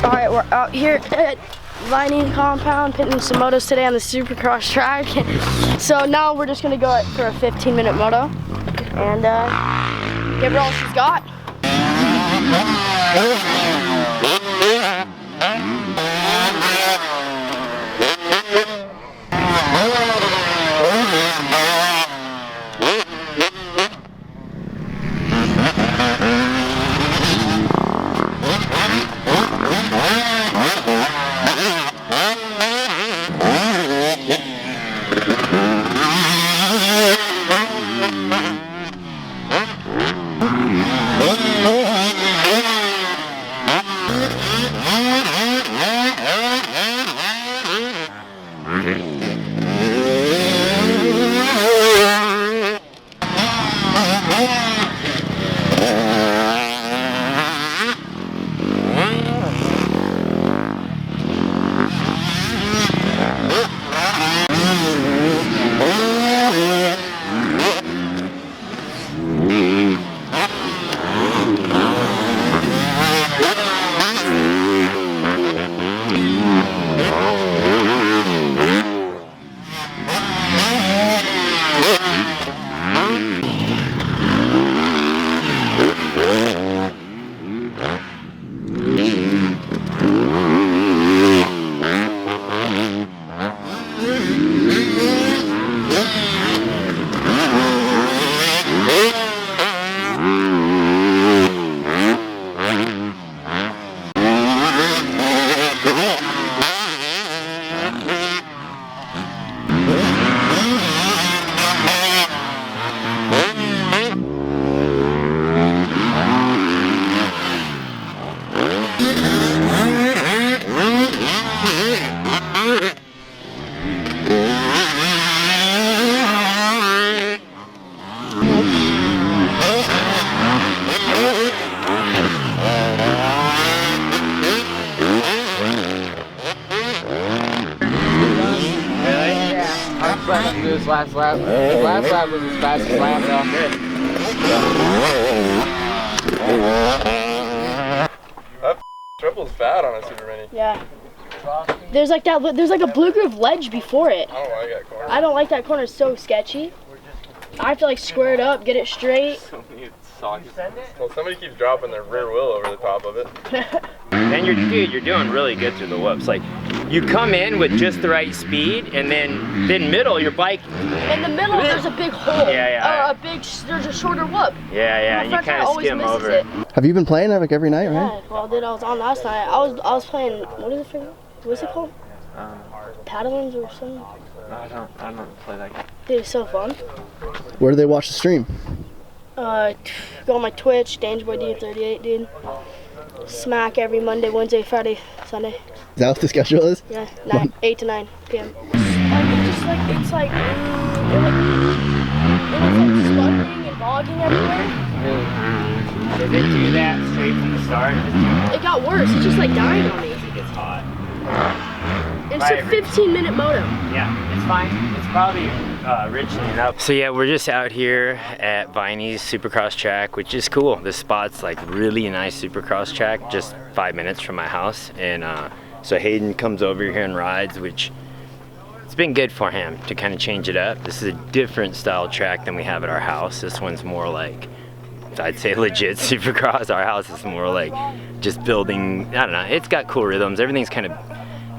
All right, we're out here at Vining Compound pitting some motos today on the Supercross track. So now we're just gonna go for a 15-minute moto and give her all she's got. This last lap. His last lap was his fastest lap That triple's bad on a Super Mini. Yeah. There's like a blue groove ledge before it. I don't like that corner. I don't like that corner. It's so sketchy. I have to like square it up, get it straight. Well, somebody keeps dropping their rear wheel over the top of it. And you're doing really good through the whoops. Like, you come in with just the right speed, and then middle, your bike. In the middle, there's a big hole. Yeah. There's a shorter whoop. Yeah, and you kind of skim over it. Have you been playing like every night, right? Yeah, well, dude, I was on last night. I was playing, what's it called? Paddlings or something? I don't play that game. Dude, it's so fun. Where do they watch the stream? Go on my Twitch, Dangerboy Deegan 38, dude. Smack every Monday, Wednesday, Friday, Sunday. Is that what the schedule is? Yeah, 8 to 9 p.m. It's like sputtering and bogging everywhere. Did they do that straight from the start? It got worse. It's just like dying on me. It gets hot. It's a 15-minute moto. Yeah, it's fine. It's probably richening up. So yeah, we're just out here at Viney's Supercross track, which is cool. This spot's like really nice Supercross track, just 5 minutes from my house. And so Haiden comes over here and rides, which it's been good for him to kind of change it up. This is a different style track than we have at our house. This one's more like, I'd say legit Supercross. Our house is more like just building, I don't know, it's got cool rhythms. Everything's kind of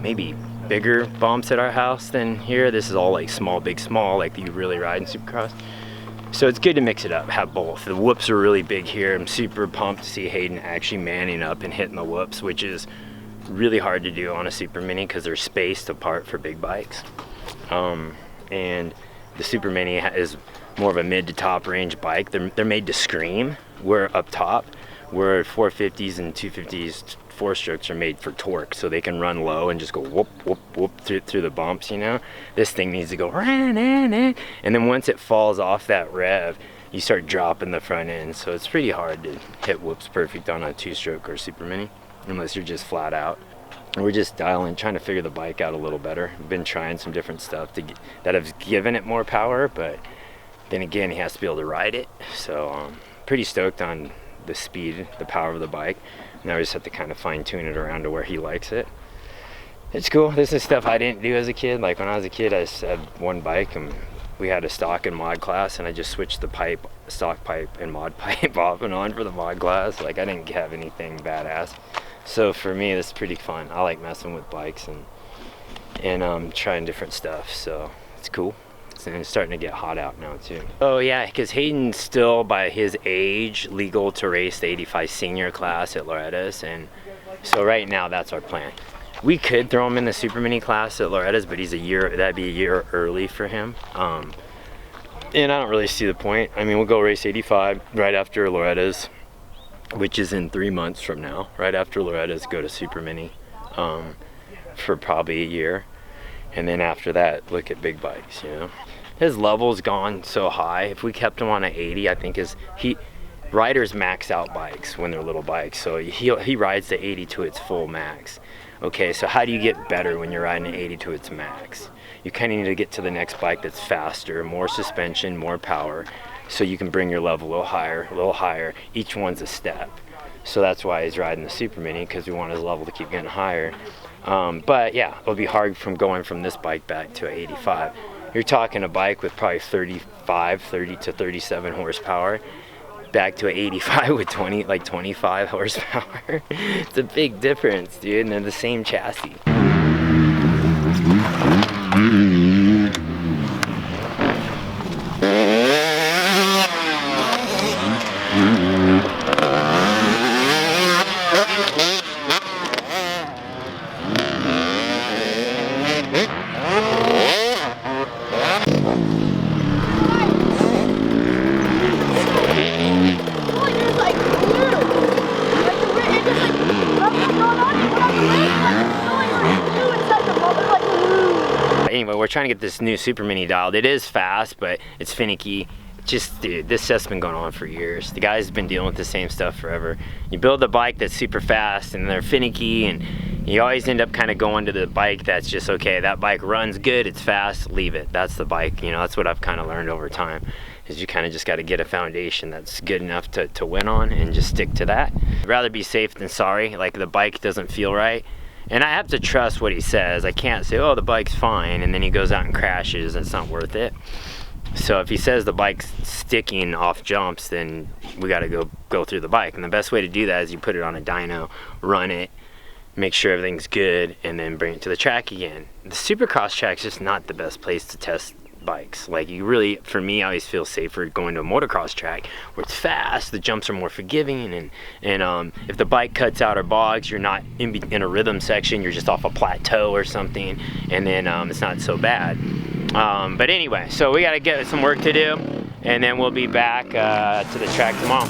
maybe bigger bumps at our house than here. This is all like small, big, small, like you really ride in Supercross. So it's good to mix it up, have both. The whoops are really big here. I'm super pumped to see Haiden actually manning up and hitting the whoops, which is really hard to do on a Super Mini because they're spaced apart for big bikes. And the Super Mini is more of a mid to top range bike. They're made to scream. We're up top. We're 450s and 250s. 4-strokes are made for torque, so they can run low and just go whoop, whoop, whoop through the bumps, you know? This thing needs to go, and then once it falls off that rev, you start dropping the front end, so it's pretty hard to hit whoops perfect on a 2-stroke or Super Mini, unless you're just flat out. And we're just trying to figure the bike out a little better. We've been trying some different stuff that have given it more power, but then again, he has to be able to ride it, so pretty stoked on the speed, the power of the bike. Now we just have to kind of fine tune it around to where he likes it. It's cool. This is stuff I didn't do as a kid. Like when I was a kid, I just had one bike and we had a stock and mod class, and I just switched the pipe, stock pipe and mod pipe off and on for the mod class. Like I didn't have anything badass. So for me, it's pretty fun. I like messing with bikes and trying different stuff. So it's cool. And it's starting to get hot out now too. Oh yeah, because Hayden's still by his age legal to race the 85 senior class at Loretta's, and so right now that's our plan. We could throw him in the Supermini class at Loretta's, but that'd be a year early for him. And I don't really see the point. I mean, we'll go race 85 right after Loretta's, which is in 3 months from now. Right after Loretta's, go to Supermini for probably a year. And then after that, look at big bikes, you know. His level's gone so high. If we kept him on an 80, I think riders max out bikes when they're little bikes. So he rides the 80 to its full max. Okay, so how do you get better when you're riding an 80 to its max? You kind of need to get to the next bike that's faster, more suspension, more power, so you can bring your level a little higher. Each one's a step. So that's why he's riding the Supermini, because we want his level to keep getting higher. But yeah, it'll be hard from going from this bike back to an 85. You're talking a bike with probably 30 to 37 horsepower back to an 85 with 25 horsepower. It's a big difference, dude, and they're the same chassis. Anyway, we're trying to get this new Supermini dialed. It is fast, but it's finicky. Just, dude, this stuff's been going on for years. The guys have been dealing with the same stuff forever. You build a bike that's super fast and they're finicky, and you always end up kind of going to the bike that's just, okay, that bike runs good, it's fast, leave it. That's the bike, you know, that's what I've kind of learned over time, is you kind of just got to get a foundation that's good enough to win on and just stick to that. I'd rather be safe than sorry. Like the bike doesn't feel right, and I have to trust what he says. I can't say, oh, the bike's fine, and then he goes out and crashes. It's not worth it. So if he says the bike's sticking off jumps, then we got to go through the bike. And the best way to do that is you put it on a dyno, run it, make sure everything's good, and then bring it to the track again. The Supercross track's just not the best place to test bikes. Like, you really, for me, I always feel safer going to a motocross track where it's fast, the jumps are more forgiving, and if the bike cuts out or bogs, you're not in a rhythm section, you're just off a plateau or something, and then it's not so bad. But anyway, so we got to get some work to do, and then we'll be back to the track tomorrow.